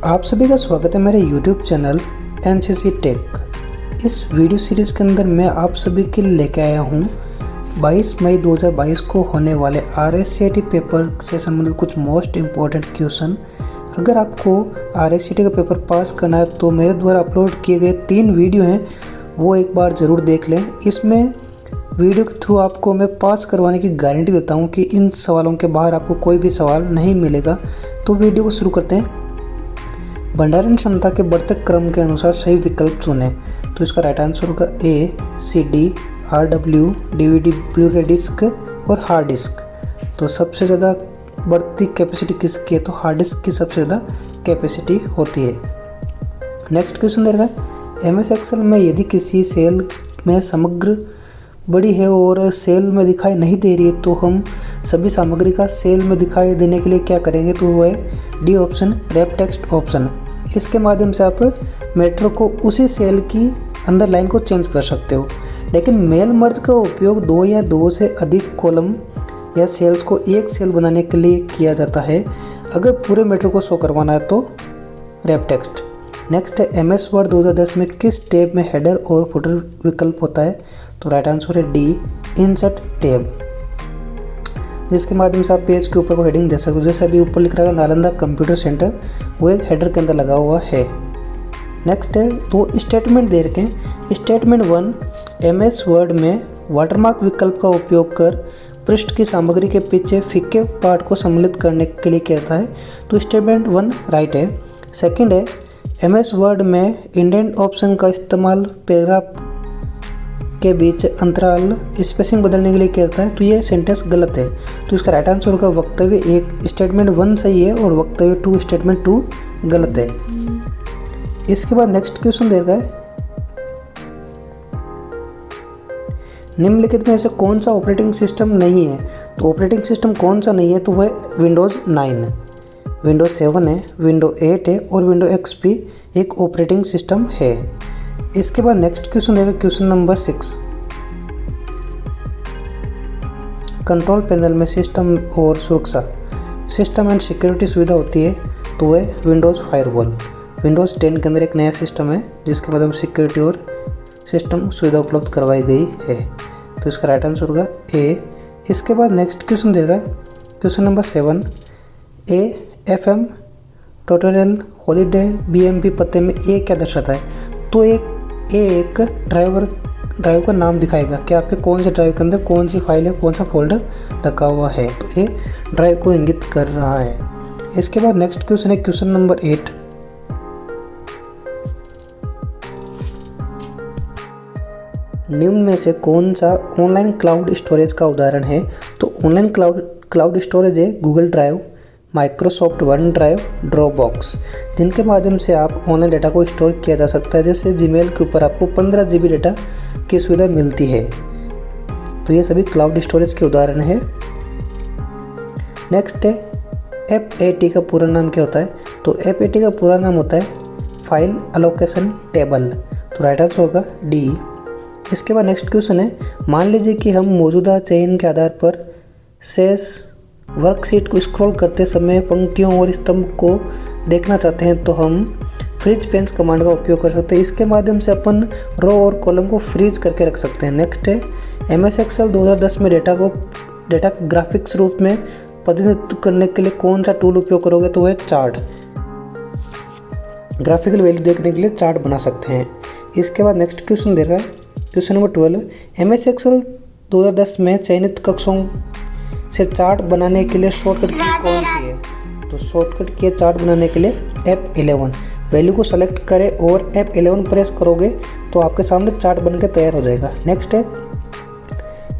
आप सभी का स्वागत है मेरे YouTube चैनल NCC टेक। इस वीडियो सीरीज़ के अंदर मैं आप सभी के लिए लेके आया हूँ 22 मई 2022 को होने वाले RSCT पेपर से संबंधित कुछ मोस्ट इम्पॉर्टेंट क्वेश्चन। अगर आपको RSCT का पेपर पास करना है तो मेरे द्वारा अपलोड किए गए 3 वीडियो हैं, वो एक बार ज़रूर देख लें। इसमें वीडियो के थ्रू आपको मैं पास करवाने की गारंटी देता हूँ कि इन सवालों के बाहर आपको कोई भी सवाल नहीं मिलेगा। तो वीडियो को शुरू करते हैं। भंडारण क्षमता के बढ़ते क्रम के अनुसार सही विकल्प चुनें। तो इसका राइट आंसर होगा A, CD, RW, DVD, Blu-ray disc और हार्ड डिस्क। तो सबसे ज़्यादा बढ़ती कैपेसिटी किसकी है? तो हार्ड डिस्क की सबसे ज़्यादा कैपेसिटी होती है। नेक्स्ट क्वेश्चन दे रखा है MS एक्सेल में यदि किसी सेल में समग्र बड़ी है और सेल में दिखाई नहीं दे रही है तो हम सभी सामग्री का सेल में दिखाई देने के लिए क्या करेंगे? तो वो है D option, wrap text option. इसके माध्यम से आप मैटर को उसी सेल की अंदर लाइन को चेंज कर सकते हो। लेकिन मेल मर्ज का उपयोग 2 या 2 से अधिक कॉलम या सेल्स को एक सेल बनाने के लिए किया जाता है। अगर पूरे मैटर को शो करवाना है तो रैप टेक्स्ट। नेक्स्ट है MS वर्ड 2010 में किस टैब में हेडर और फुटर विकल्प होता है? तो राइट आंसर है डी, इंसर्ट टैब, जिसके माध्यम से आप पेज के ऊपर को हेडिंग दे सकते हो। जैसे अभी ऊपर लिख रहा है नालंदा कंप्यूटर सेंटर, वो एक हेडर के अंदर लगा हुआ है। नेक्स्ट है तो स्टेटमेंट दे रखे हैं। स्टेटमेंट 1 MS वर्ड में वाटरमार्क विकल्प का उपयोग कर पृष्ठ की सामग्री के पीछे फीके पार्ट को सम्मिलित करने के लिए कहता है। तो स्टेटमेंट 1 राइट है। सेकंड है MS वर्ड में इंडेंट ऑप्शन का इस्तेमाल पैराग्राफ के बीच अंतराल स्पेसिंग बदलने के लिए कहता है। तो ये सेंटेंस गलत है। तो इसका राइट आंसर होगा वक्तव्य 1 स्टेटमेंट 1 सही है और वक्तव्य 2 स्टेटमेंट 2 गलत है। इसके बाद नेक्स्ट क्वेश्चन दे रखा है निम्नलिखित में से कौन सा ऑपरेटिंग सिस्टम नहीं है? तो ऑपरेटिंग सिस्टम कौन सा नहीं है? तो वह है विंडोज़ 9, विंडोज़ 7 है, विंडो 8 है और विंडो XP एक ऑपरेटिंग सिस्टम है। इसके बाद नेक्स्ट क्वेश्चन देगा क्वेश्चन नंबर 6। कंट्रोल पैनल में सिस्टम और सुरक्षा, सिस्टम एंड सिक्योरिटी सुविधा होती है। तो वह विंडोज़ फायरवॉल। विंडोज़ 10 के अंदर एक नया सिस्टम है जिसके माध्यम सिक्योरिटी और सिस्टम सुविधा उपलब्ध करवाई गई है। तो इसका राइट आंसर होगा ए। इसके बाद नेक्स्ट क्वेश्चन देगा question number 7। AFM tutorial holiday BMP पते में ए क्या दर्शाता है? तो एक ड्राइव का नाम दिखाएगा कि आपके कौन से ड्राइव के अंदर कौन सी फाइल है, कौन सा फोल्डर रखा हुआ है। तो ए ड्राइव को इंगित कर रहा है। इसके बाद नेक्स्ट क्वेश्चन है क्वेश्चन नंबर 8। निम्न में से कौन सा ऑनलाइन क्लाउड स्टोरेज का उदाहरण है? तो ऑनलाइन क्लाउड स्टोरेज है Google drive, Microsoft one drive, Dropbox, जिनके माध्यम से आप ऑनलाइन डाटा को स्टोर किया जा सकता है। जैसे जीमेल के ऊपर आपको 15 GB डाटा की सुविधा मिलती है। तो ये सभी क्लाउड स्टोरेज के उदाहरण है। नेक्स्ट है FAT का पूरा नाम क्या होता है? तो FAT का पूरा नाम होता है फाइल एलोकेशन टेबल। तो राइट आंसर होगा डी। इसके बाद नेक्स्ट क्वेश्चन है मान लीजिए कि हम मौजूदा चयन के आधार पर शेष वर्कशीट को स्क्रॉल करते समय पंक्तियों और स्तंभ को देखना चाहते हैं तो हम फ्रीज पेंस कमांड का उपयोग कर सकते हैं। इसके माध्यम से अपन रो और कॉलम को फ्रीज करके रख सकते हैं। नेक्स्ट है MS एक्सेल 2010 में डेटा के ग्राफिक्स रूप में प्रतिनिधित्व करने के लिए कौन सा टूल उपयोग करोगे? तो वह चार्ट, ग्राफिकल वैल्यू देखने के लिए चार्ट बना सकते हैं। इसके बाद नेक्स्ट क्वेश्चन दे रहा है क्वेश्चन नंबर 12। MS एक्सेल 2010 में चयनित कक्षों से चार्ट बनाने के लिए शॉर्टकट की कौन सी है? तो शॉर्टकट की चार्ट बनाने के लिए F11। वैल्यू को सेलेक्ट करें और F11 प्रेस करोगे तो आपके सामने चार्ट बनकर तैयार हो जाएगा। नेक्स्ट है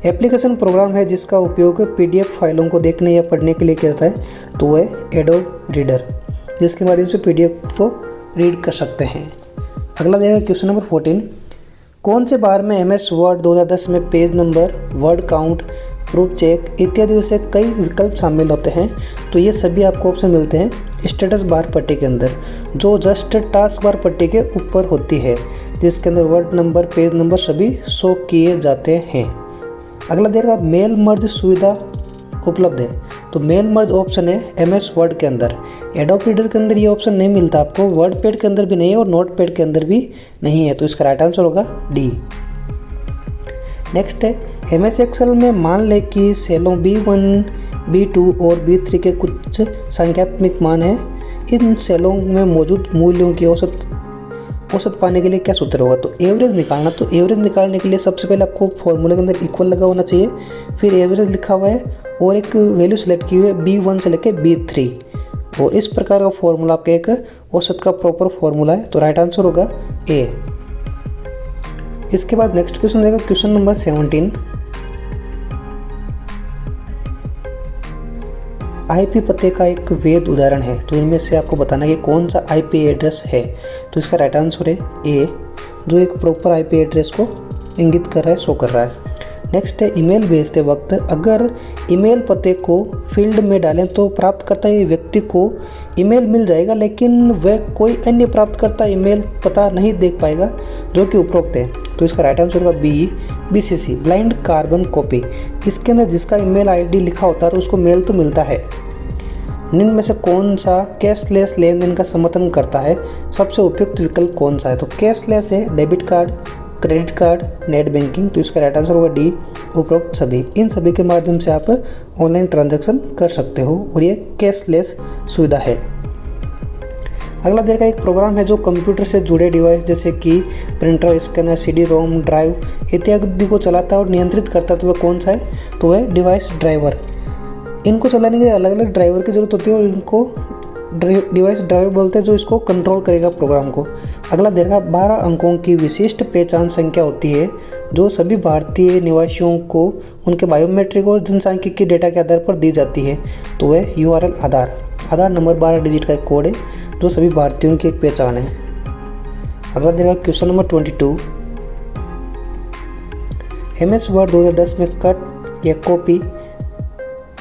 एप्लीकेशन प्रोग्राम है जिसका उपयोग PDF फाइलों को देखने या पढ़ने के लिए किया जाता है। तो वह एडोब रीडर, जिसके माध्यम से PDF को रीड कर सकते हैं। अगला देगा क्वेश्चन नंबर 14। कौन से बार में MS वर्ड 2010 में page number, word count, proof check इत्यादि जैसे कई विकल्प शामिल होते हैं? तो ये सभी आपको ऑप्शन मिलते हैं स्टेटस बार पट्टी के अंदर, जो जस्ट टास्क बार पट्टी के ऊपर होती है, जिसके अंदर वर्ड नंबर, पेज नंबर सभी शो किए जाते हैं। अगला देगा मेल मर्ज सुविधा उपलब्ध है। तो मेल मर्ज ऑप्शन है एमएस वर्ड के अंदर। एडोब रीडर के अंदर ये ऑप्शन नहीं मिलता आपको, वर्ड पैड के अंदर भी नहीं है और नोट पैड के अंदर भी नहीं है, तो इसका राइट आंसर होगा डी। नेक्स्ट है एमएस एक्सेल में मान लें कि सेलों B1, B2 और B3 के कुछ संख्यात्मक मान हैं। इन सेलों में मौजूद मूल्यों की औसत पाने के लिए क्या सूत्र होगा? तो एवरेज निकालना। तो एवरेज निकालने के लिए सबसे पहले आपको फॉर्मूले के अंदर इक्वल लगा होना चाहिए, फिर एवरेज लिखा हुआ है और एक वैल्यू सेलेक्ट की हुई है B1 से लेकर B3, और इस प्रकार का फॉर्मूला आपका एक औसत का प्रॉपर फॉर्मूला है, तो राइट आंसर होगा ए। इसके बाद नेक्स्ट क्वेश्चन रहेगा क्वेश्चन नंबर 17। आईपी पते का एक वैध उदाहरण है, तो इनमें से आपको बताना है कि कौन सा आईपी एड्रेस है। तो इसका राइट आंसर है ए, जो एक प्रॉपर आईपी एड्रेस को इंगित कर रहा है, शो कर रहा है। नेक्स्ट है ईमेल भेजते वक्त अगर ईमेल पते को फील्ड में डालें तो प्राप्तकर्ता व्यक्ति को ईमेल मिल जाएगा, लेकिन वह कोई अन्य प्राप्तकर्ता ईमेल पता नहीं देख पाएगा जो कि उपरोक्त है। तो इसका राइट आंसर होगा BCC, ब्लाइंड कार्बन कॉपी। इसके अंदर जिसका ईमेल आईडी लिखा होता है तो उसको मेल तो मिलता है। निम्न में से कौन सा कैशलेस लेन देन का समर्थन करता है? सबसे उपयुक्त विकल्प कौन सा है? तो कैशलेस है debit card, credit card, net banking. तो इसका राइट आंसर होगा डी, उपरोक्त सभी। इन सभी के माध्यम से आप ऑनलाइन ट्रांजैक्शन कर सकते हो और ये कैशलेस सुविधा है। अगला देखा एक प्रोग्राम है जो कंप्यूटर से जुड़े डिवाइस जैसे कि प्रिंटर, स्कैनर, CD-ROM, ड्राइव इत्यादि को चलाता है और नियंत्रित करता है। तो वह कौन सा है? तो वह डिवाइस ड्राइवर। इनको चलाने के लिए अलग अलग ड्राइवर की ज़रूरत होती है और इनको डिवाइस ड्राइवर बोलते हैं, जो इसको कंट्रोल करेगा प्रोग्राम को। अगला देखा 12 अंकों की विशिष्ट पहचान संख्या होती है जो सभी भारतीय निवासियों को उनके बायोमेट्रिक और जनसांख्यिकी डेटा के आधार पर दी जाती है। तो वह URL आधार नंबर 12 डिजिट का एक कोड है जो सभी भारतीयों की एक पहचान है। अगला देखा क्वेश्चन नंबर 22। MS वर्ड 2010 में कट या कॉपी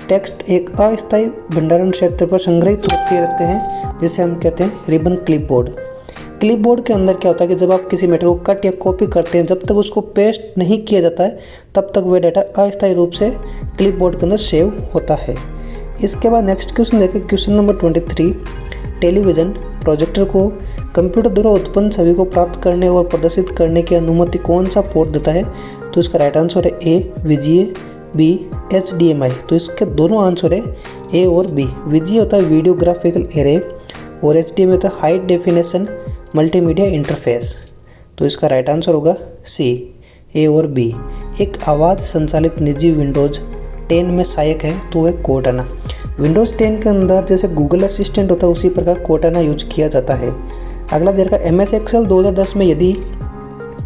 टेक्स्ट एक अस्थायी भंडारण क्षेत्र पर संग्रहित होते रहते हैं, जिसे हम कहते हैं रिबन क्लिपबोर्ड। क्लिपबोर्ड के अंदर क्या होता है कि जब आप किसी मैटर को कट या कॉपी करते हैं, जब तक उसको पेस्ट नहीं किया जाता है तब तक वह डाटा अस्थायी रूप से क्लिपबोर्ड के अंदर सेव होता है। इसके बाद नेक्स्ट क्वेश्चन देखें, क्वेश्चन नंबर 23। टेलीविज़न प्रोजेक्टर को कंप्यूटर द्वारा उत्पन्न छवि को प्राप्त करने और प्रदर्शित करने की अनुमति कौन सा पोर्ट देता है? तो इसका राइट आंसर है ए VGA, B HDMI। तो इसके दोनों आंसर है ए और बी। VGA होता है वीडियो ग्राफिकल एरे और HDMI होता है हाई डेफिनेशन मल्टीमीडिया इंटरफेस। तो इसका राइट आंसर होगा सी, ए और बी। एक आवाज़ संचालित निजी विंडोज़ 10 में सहायक है, तो वह कोर्टाना। विंडोज़ 10 के अंदर जैसे गूगल असिस्टेंट होता है उसी प्रकार कोर्टाना यूज किया जाता है। अगला देखा MS एक्सेल 2010 में यदि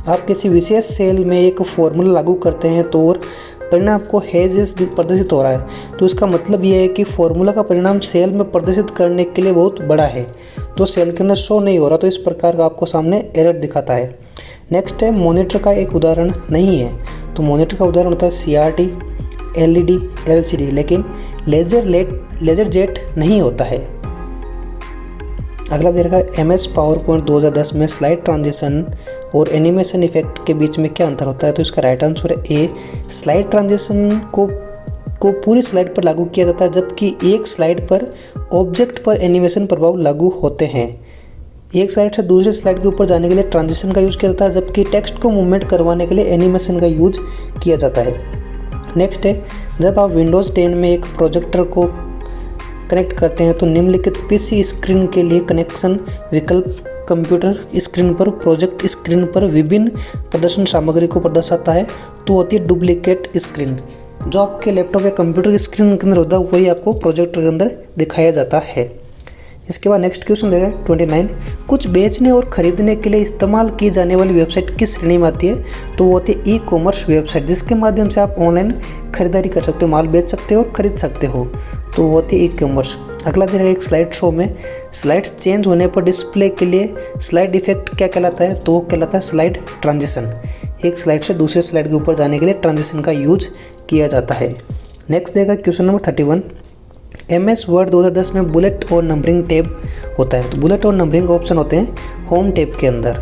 आप किसी विशेष सेल में एक फॉर्मूला लागू करते हैं तो और परिणाम आपको हेजेस प्रदर्शित हो रहा है, तो इसका मतलब यह है कि फॉर्मूला का परिणाम सेल में प्रदर्शित करने के लिए बहुत बड़ा है, तो सेल के अंदर शो नहीं हो रहा, तो इस प्रकार का आपको सामने एरर दिखाता है। नेक्स्ट है मॉनिटर का एक उदाहरण नहीं है, तो मॉनिटर का उदाहरण होता है CRT, LED, LCD, लेकिन लेजर जेट नहीं होता है। अगला देखा MS पावरपॉइंट 2010 में स्लाइड ट्रांजिशन और एनिमेशन इफेक्ट के बीच में क्या अंतर होता है? तो इसका राइट आंसर है ए। स्लाइड ट्रांजिशन को पूरी स्लाइड पर लागू किया जाता है, जबकि एक स्लाइड पर ऑब्जेक्ट पर एनिमेशन प्रभाव लागू होते हैं। एक स्लाइड से दूसरी स्लाइड के ऊपर जाने के लिए ट्रांजिशन का यूज किया जाता है, जबकि टेक्स्ट को मूवमेंट करवाने के लिए एनिमेशन का यूज किया जाता है। नेक्स्ट है जब आप विंडोज़ 10 में एक प्रोजेक्टर को कनेक्ट करते हैं तो निम्नलिखित PC स्क्रीन के लिए कनेक्शन विकल्प कंप्यूटर स्क्रीन पर प्रोजेक्ट स्क्रीन पर विभिन्न प्रदर्शन सामग्री को प्रदर्शाता है, तो होती है डुप्लीकेट स्क्रीन। जो आपके लैपटॉप या कंप्यूटर की स्क्रीन के अंदर होता है वही आपको प्रोजेक्टर के अंदर दिखाया जाता है। इसके बाद नेक्स्ट क्वेश्चन देगा 29। कुछ बेचने और खरीदने के लिए इस्तेमाल की जाने वाली वेबसाइट किस श्रेणी में आती है? तो वो होती है ई-कॉमर्स वेबसाइट, जिसके माध्यम से आप ऑनलाइन खरीदारी कर सकते हो, माल बेच सकते हो और खरीद सकते हो, तो वो होती है ई-कॉमर्स। अगला देगा एक स्लाइड शो में स्लाइड्स चेंज होने पर डिस्प्ले के लिए स्लाइड इफेक्ट क्या कहलाता है? तो वो कहलाता है स्लाइड ट्रांजिशन। एक स्लाइड से दूसरे स्लाइड के ऊपर जाने के लिए ट्रांजिशन का यूज किया जाता है। नेक्स्ट देगा क्वेश्चन नंबर 31। MS वर्ड 2010 में बुलेट और नंबरिंग टैब होता है, तो बुलेट और नंबरिंग ऑप्शन होते हैं होम टैब के अंदर।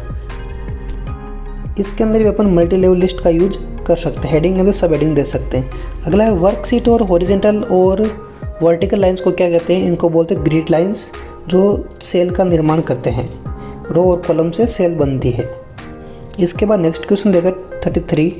इसके अंदर भी अपन मल्टी लेवल लिस्ट का यूज कर सकते हैं, हेडिंग के अंदर सब हेडिंग दे सकते हैं। अगला है वर्कशीट और हॉरिजॉन्टल और वर्टिकल लाइंस को क्या कहते हैं? इनको बोलते हैं ग्रिड लाइंस, जो सेल का निर्माण करते हैं। रो और कॉलम से सेल बनती है। इसके बाद नेक्स्ट क्वेश्चन देगा 33।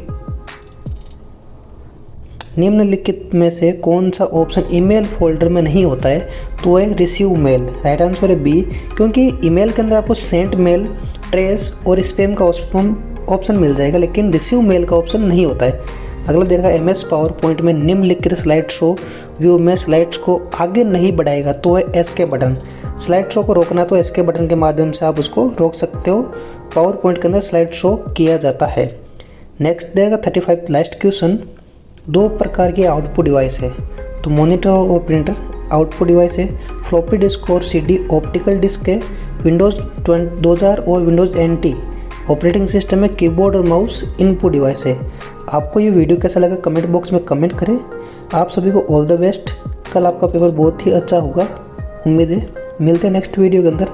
निम्नलिखित में से कौन सा ऑप्शन ईमेल फोल्डर में नहीं होता है? तो है रिसीव मेल। राइट आंसर है बी, क्योंकि ईमेल के अंदर आपको सेंट मेल, ट्रेस और स्पैम का ऑप्शन मिल जाएगा, लेकिन रिसीव मेल का ऑप्शन नहीं होता है। अगला देखा MS पावर पॉइंट में निम्नलिखित स्लाइड शो व्यू में स्लाइड्स को आगे नहीं बढ़ाएगा। तो है एस्केप बटन। स्लाइड शो को रोकना तो एस्केप बटन के माध्यम से आप उसको रोक सकते हो। पावर पॉइंट के अंदर स्लाइड शो किया जाता है। नेक्स्ट देगा 35 लास्ट क्वेश्चन। दो प्रकार के आउटपुट डिवाइस है, तो मॉनिटर और प्रिंटर आउटपुट डिवाइस है। फ्लॉपी डिस्क और CD ऑप्टिकल डिस्क है। विंडोज़ 2000 और विंडोज़ NT ऑपरेटिंग सिस्टम में कीबोर्ड और माउस इनपुट डिवाइस है। आपको ये वीडियो कैसा लगा कमेंट बॉक्स में कमेंट करें। आप सभी को ऑल द बेस्ट। कल आपका पेपर बहुत ही अच्छा होगा, उम्मीद है। मिलते हैं नेक्स्ट वीडियो के अंदर।